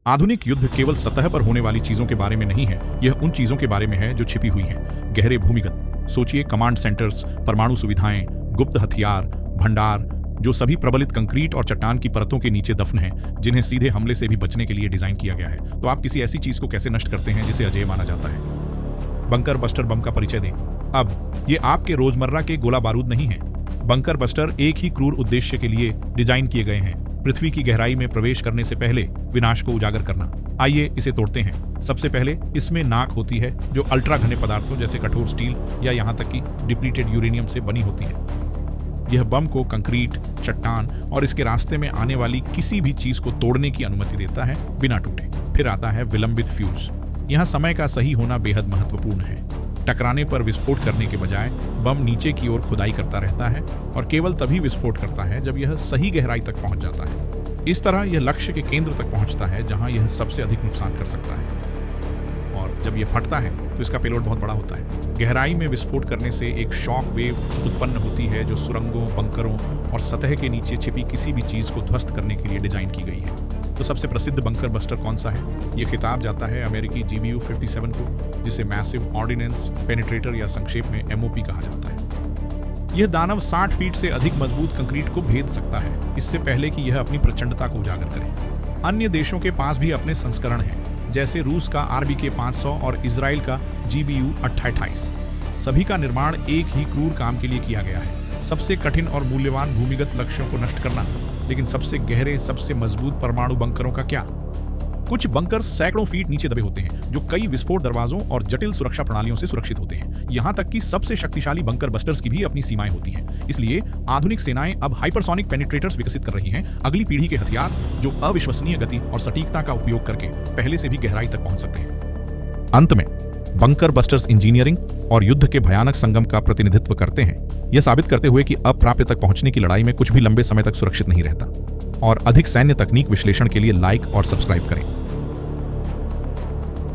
आधुनिक युद्ध केवल सतह पर होने वाली चीजों के बारे में नहीं है, यह उन चीजों के बारे में है जो छिपी हुई हैं, गहरे भूमिगत। सोचिए कमांड सेंटर्स, परमाणु सुविधाएं, गुप्त हथियार, भंडार, जो सभी प्रबलित कंक्रीट और चट्टान की परतों के नीचे दफन हैं, जिन्हें सीधे हमले से भी बचने के लिए डिजाइन किया गया है। तो आप किसी ऐसी चीज को कैसे नष्ट करते हैं जिसे अजेय माना जाता है? बंकर बस्टर बम का परिचय दें। अब ये आपके रोजमर्रा के गोला बारूद नहीं है। बंकर बस्टर एक ही क्रूर उद्देश्य के लिए डिजाइन किए गए हैं, पृथ्वी की गहराई में प्रवेश करने से पहले विनाश को उजागर करना। आइए इसे तोड़ते हैं। सबसे पहले इसमें नाक होती है जो अल्ट्रा घने पदार्थों जैसे कठोर स्टील या यहाँ तक कि डिप्लीटेड यूरेनियम से बनी होती है। यह बम को कंक्रीट, चट्टान और इसके रास्ते में आने वाली किसी भी चीज को तोड़ने की अनुमति देता है बिना टूटे। फिर आता है विलंबित फ्यूज। यहाँ समय का सही होना बेहद महत्वपूर्ण है। टकराने पर विस्फोट करने के बजाय बम नीचे की ओर खुदाई करता रहता है और केवल तभी विस्फोट करता है जब यह सही गहराई तक पहुंच जाता है। इस तरह यह लक्ष्य के केंद्र तक पहुंचता है जहां यह सबसे अधिक नुकसान कर सकता है। और जब यह फटता है तो इसका पेलोड बहुत बड़ा होता है। गहराई में विस्फोट करने से एक शॉक वेव उत्पन्न होती है जो सुरंगों, बंकरों और सतह के नीचे छिपी किसी भी चीज को ध्वस्त करने के लिए डिजाइन की गई है। तो सबसे प्रसिद्ध बंकर बस्टर कौन सा है? यह खिताब जाता है अमेरिकी GBU-57 को, जिसे मैसिव ऑर्डिनेंस पेनिट्रेटर या संक्षेप में MOP कहा जाता है। यह दानव 60 फीट से अधिक मजबूत कंक्रीट को भेद सकता है, इससे पहले कि यह अपनी प्रचंडता को उजागर करे। अन्य देशों के पास भी अपने संस्करण हैं, जैसे रूस का RBK 500 और इजराइल का GBU-28। सभी का निर्माण एक ही क्रूर काम के लिए किया गया है, सबसे कठिन और मूल्यवान भूमिगत लक्ष्यों को नष्ट करना। लेकिन सबसे गहरे, सबसे मजबूत परमाणु बंकरों का क्या? कुछ बंकर सैकड़ों फीट नीचे दबे होते हैं, जो कई विस्फोट दरवाजों और जटिल सुरक्षा प्रणालियों से सुरक्षित होते हैं। यहाँ तक कि सबसे शक्तिशाली बंकर बस्टर्स की भी अपनी सीमाएं होती हैं। इसलिए आधुनिक सेनाएं अब हाइपरसोनिक पेनिट्रेटर्स विकसित कर रही हैं, अगली पीढ़ी के हथियार जो अविश्वसनीय गति और सटीकता का उपयोग करके पहले से भी गहराई तक पहुंच सकते हैं। अंत में बंकर बस्टर्स इंजीनियरिंग और युद्ध के भयानक संगम का प्रतिनिधित्व करते हैं, यह साबित करते हुए कि अप्राप्य तक पहुंचने की लड़ाई में कुछ भी लंबे समय तक सुरक्षित नहीं रहता। और अधिक सैन्य तकनीक विश्लेषण के लिए लाइक और सब्सक्राइब करें।